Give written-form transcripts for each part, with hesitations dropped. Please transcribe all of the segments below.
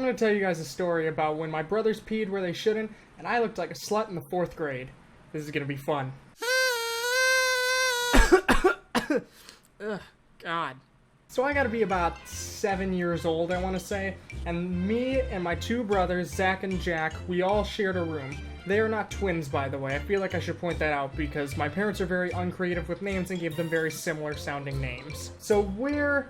gonna tell you guys a story about when my brothers peed where they shouldn't, and I looked like a slut in the 4th grade. This is gonna be fun. Ugh, God. So I gotta be about 7 years old, I wanna say, and me and my 2 brothers, Zach and Jack, we all shared a room. They are not twins, by the way. I feel like I should point that out because my parents are very uncreative with names and gave them very similar sounding names. So we're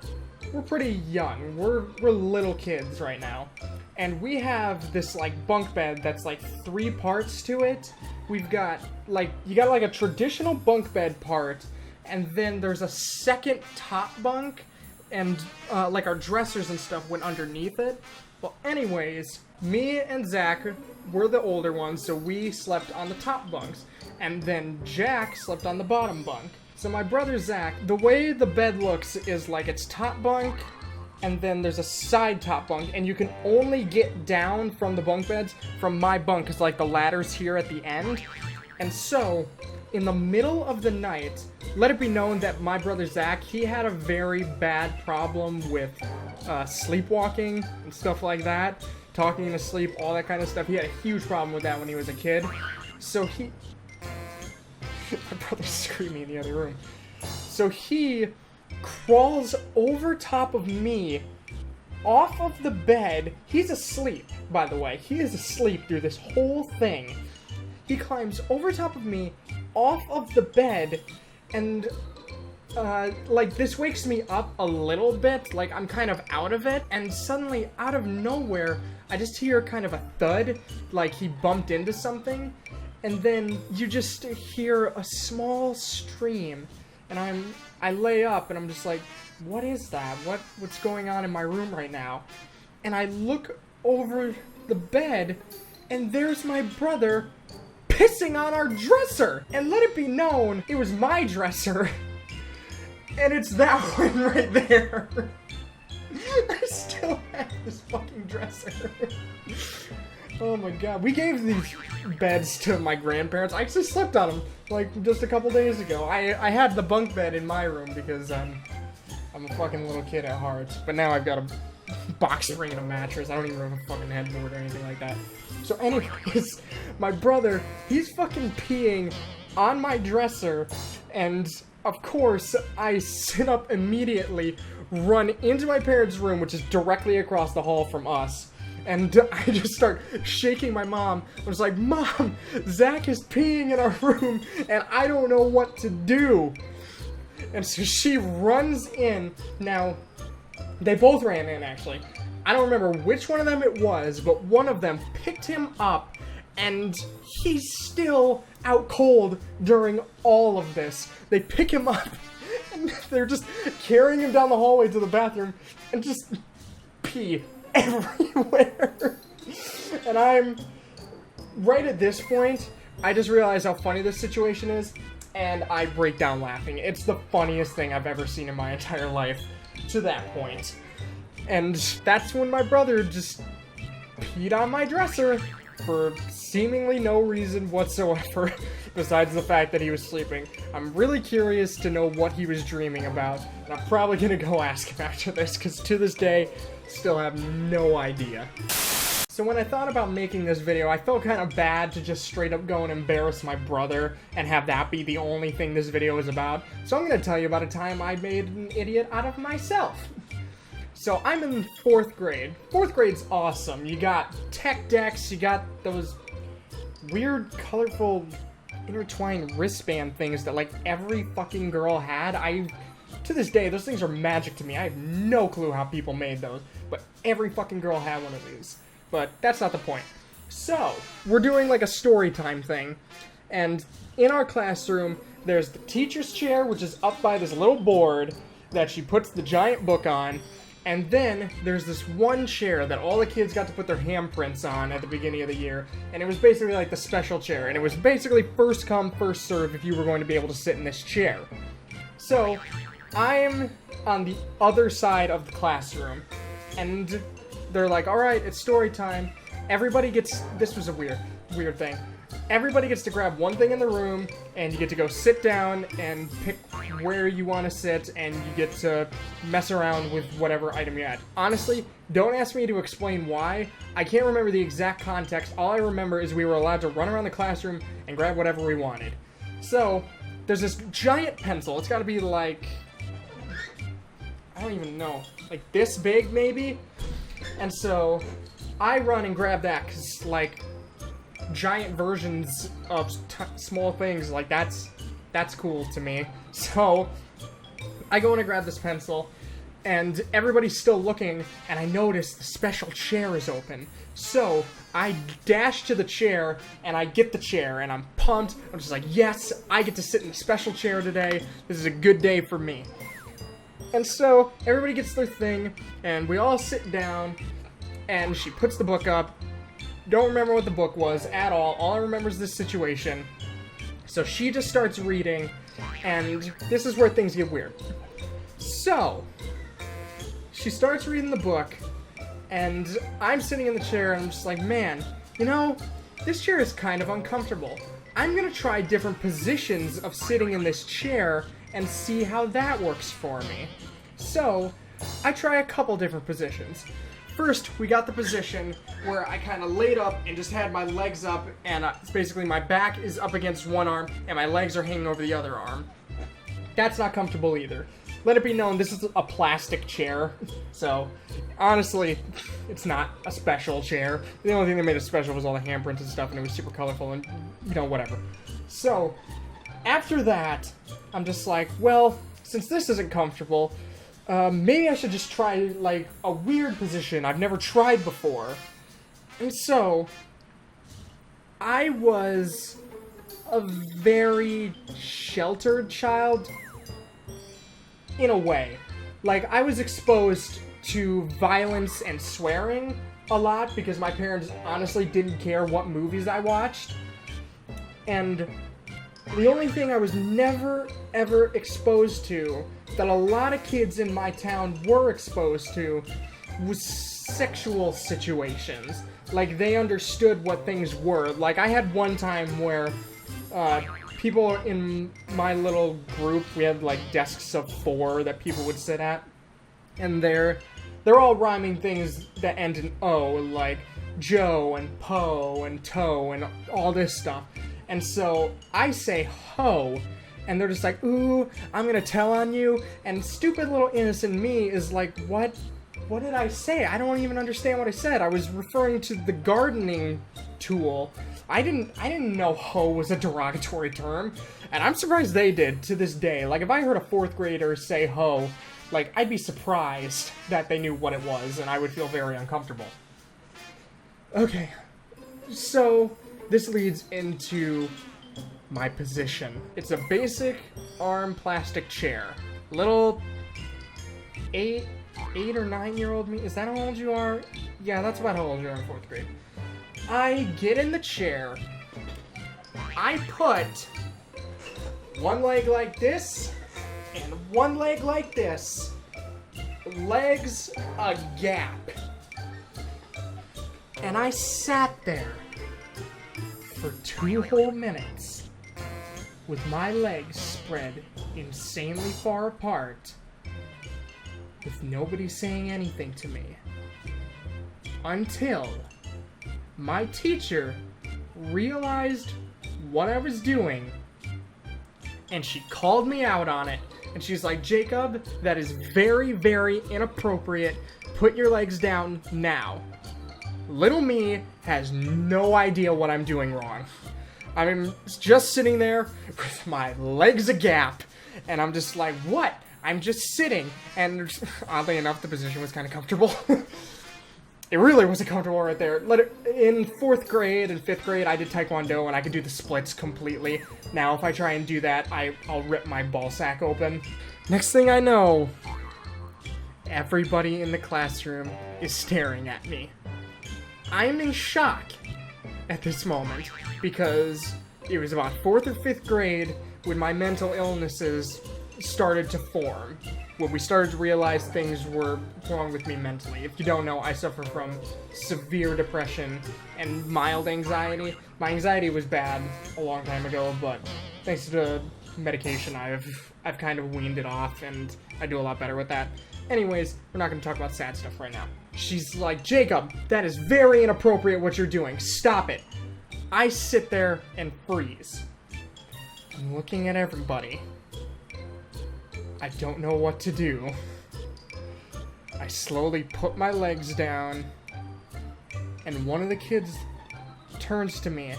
pretty young. We're little kids right now. And we have this, like, bunk bed that's, like, 3 parts to it. We've got, like, you got, like, a traditional bunk bed part, and then there's a second top bunk, and, like, our dressers and stuff went underneath it. Well, anyways, me and Zach were the older ones, so we slept on the top bunks. And then Jack slept on the bottom bunk. So my brother Zach, the way the bed looks is like it's top bunk, and then there's a side top bunk, and you can only get down from the bunk beds from my bunk, because like the ladder's here at the end. And so, in the middle of the night, let it be known that my brother Zach, he had a very bad problem with sleepwalking and stuff like that. Talking in his sleep, all that kind of stuff. He had a huge problem with that when he was a kid. So my brother's screaming in the other room. So he crawls over top of me, off of the bed. He's asleep, by the way. He is asleep through this whole thing. He climbs over top of me, off of the bed, and like, this wakes me up a little bit, like, I'm kind of out of it, and suddenly, out of nowhere, I just hear kind of a thud, like he bumped into something, and then you just hear a small stream, and I lay up, and I'm just like, what is that? What's going on in my room right now? And I look over the bed, and there's my brother pissing on our dresser! And let it be known, it was my dresser. And it's that one right there. I still have this fucking dresser. Oh my god. We gave these beds to my grandparents. I actually slept on them, like, just a couple days ago. I had the bunk bed in my room because I'm a fucking little kid at heart. But now I've got a box spring and a mattress. I don't even have a fucking headboard or anything like that. So anyways, my brother, he's fucking peeing on my dresser, and of course, I sit up immediately, run into my parents' room, which is directly across the hall from us, and I just start shaking my mom. I was like, Mom, Zach is peeing in our room, and I don't know what to do. And so she runs in. Now, they both ran in, actually. I don't remember which one of them it was, but one of them picked him up, and he's still out cold during all of this. They pick him up, and they're just carrying him down the hallway to the bathroom, and just pee everywhere. And I'm, right at this point, I just realized how funny this situation is, and I break down laughing. It's the funniest thing I've ever seen in my entire life, to that point. And that's when my brother just peed on my dresser for seemingly no reason whatsoever, besides the fact that he was sleeping. I'm really curious to know what he was dreaming about, and I'm probably gonna go ask him after this, because to this day, still have no idea. So when I thought about making this video, I felt kind of bad to just straight up go and embarrass my brother and have that be the only thing this video is about. So I'm gonna tell you about a time I made an idiot out of myself. So I'm in 4th grade. 4th grade's awesome. You got tech decks, you got those weird, colorful, intertwined wristband things that, like, every fucking girl had. To this day, those things are magic to me. I have no clue how people made those, but every fucking girl had one of these. But that's not the point. So, we're doing, like, a story time thing, and in our classroom, there's the teacher's chair, which is up by this little board that she puts the giant book on. And then, there's this one chair that all the kids got to put their handprints on at the beginning of the year, and it was basically like the special chair, and it was basically first come, first serve if you were going to be able to sit in this chair. So, I'm on the other side of the classroom, and they're like, alright, it's story time. Everybody gets, this was a weird thing. Everybody gets to grab one thing in the room, and you get to go sit down and pick where you want to sit, and you get to mess around with whatever item you had. Honestly, don't ask me to explain why. I can't remember the exact context. All I remember is we were allowed to run around the classroom and grab whatever we wanted. So, there's this giant pencil. It's got to be like, I don't even know, like this big maybe? And so, I run and grab that, because, like, giant versions of small things, like, that's cool to me. So, I go in and grab this pencil, and everybody's still looking, and I notice the special chair is open. So, I dash to the chair, and I get the chair, and I'm pumped. I'm just like, yes, I get to sit in the special chair today. This is a good day for me. And so, everybody gets their thing, and we all sit down, and she puts the book up. Don't remember what the book was at all. All I remember is this situation. So she just starts reading, and this is where things get weird. So, she starts reading the book, and I'm sitting in the chair, and I'm just like, man, you know, this chair is kind of uncomfortable. I'm gonna try different positions of sitting in this chair and see how that works for me. So, I try a couple different positions. First, we got the position where I kind of laid up and just had my legs up, and it's basically my back is up against one arm, and my legs are hanging over the other arm. That's not comfortable either. Let it be known, this is a plastic chair, so honestly, it's not a special chair. The only thing that made it special was all the handprints and stuff, and it was super colorful, and, you know, whatever. So, after that, I'm just like, well, since this isn't comfortable, maybe I should just try, like, a weird position I've never tried before. And so, I was a very sheltered child, in a way. Like, I was exposed to violence and swearing a lot because my parents honestly didn't care what movies I watched. And the only thing I was never, ever exposed to that a lot of kids in my town were exposed to was sexual situations. Like, they understood what things were. Like, I had one time where people in my little group, we had like desks of 4 that people would sit at, and they're all rhyming things that end in O, like Joe and Poe and Toe and all this stuff. And so I say ho, and they're just like, ooh, I'm gonna tell on you. And stupid little innocent me is like, what did I say? I don't even understand what I said. I was referring to the gardening tool. I didn't know ho was a derogatory term, and I'm surprised they did to this day. Like, if I heard a 4th grader say ho, like, I'd be surprised that they knew what it was, and I would feel very uncomfortable. Okay, so this leads into my position. It's a basic arm plastic chair. Little 8 or 9-year-old me. Is that how old you are? Yeah, that's about how old you are in 4th grade. I get in the chair. I put one leg like this and one leg like this. Legs a gap. And I sat there for 2 whole minutes with my legs spread insanely far apart, with nobody saying anything to me, until my teacher realized what I was doing, and she called me out on it, and she's like, Jacob, that is very, very inappropriate. Put your legs down now. Little me has no idea what I'm doing wrong. I'm just sitting there with my legs a gap, and I'm just like, what? I'm just sitting, and oddly enough, the position was kind of comfortable. It really wasn't comfortable right there. In 4th grade and 5th grade, I did Taekwondo, and I could do the splits completely. Now, if I try and do that, I'll rip my ball sack open. Next thing I know, everybody in the classroom is staring at me. I'm in shock at this moment, because it was about 4th or 5th grade when my mental illnesses started to form, when we started to realize things were wrong with me mentally. If you don't know, I suffer from severe depression and mild anxiety. My anxiety was bad a long time ago, but thanks to medication. I've kind of weaned it off, and I do a lot better with that. Anyways, we're not going to talk about sad stuff right now. She's like, Jacob, that is very inappropriate what you're doing. Stop it. I sit there and freeze. I'm looking at everybody. I don't know what to do. I slowly put my legs down, and one of the kids turns to me,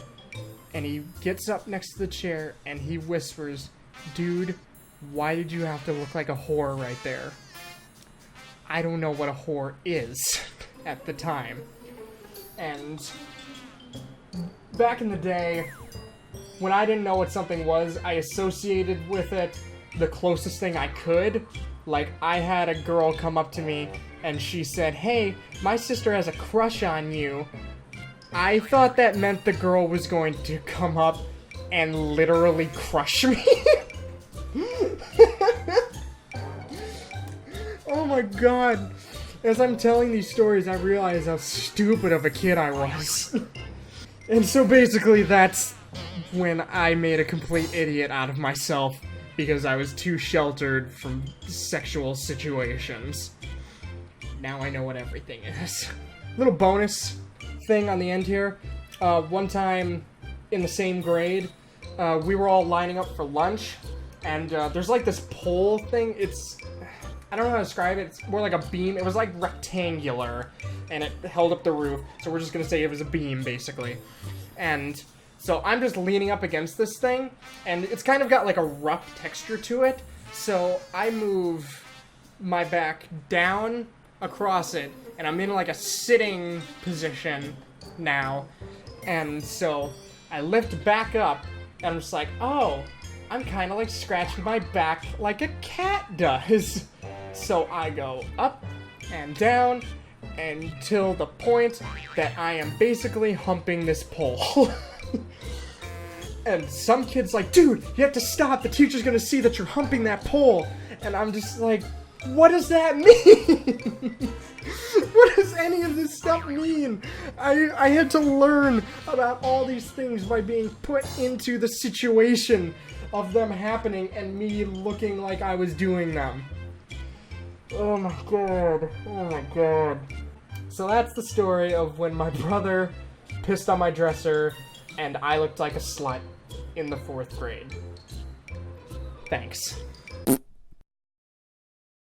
and he gets up next to the chair, and he whispers, dude, why did you have to look like a whore right there? I don't know what a whore is at the time. And back in the day, when I didn't know what something was, I associated with it the closest thing I could. Like, I had a girl come up to me, and she said, hey, my sister has a crush on you. I thought that meant the girl was going to come up and literally crush me. Oh my god. As I'm telling these stories, I realize how stupid of a kid I was. And so basically that's when I made a complete idiot out of myself because I was too sheltered from sexual situations. Now I know what everything is. Little bonus thing on the end here. One time in the same grade, we were all lining up for lunch, and there's like this pole thing. I don't know how to describe it. It's more like a beam. It was like rectangular, and it held up the roof. So we're just gonna say it was a beam, basically. And so I'm just leaning up against this thing, and it's kind of got like a rough texture to it. So I move my back down across it, and I'm in like a sitting position now. And so I lift back up, and I'm just like, oh, I'm kind of like scratching my back like a cat does. So I go up and down until the point that I am basically humping this pole. And some kid's like, dude, you have to stop. The teacher's gonna see that you're humping that pole. And I'm just like, what does that mean? What does any of this stuff mean? I had to learn about all these things by being put into the situation of them happening and me looking like I was doing them. Oh my god. Oh my god. So that's the story of when my brother pissed on my dresser and I looked like a slut in the 4th grade. Thanks.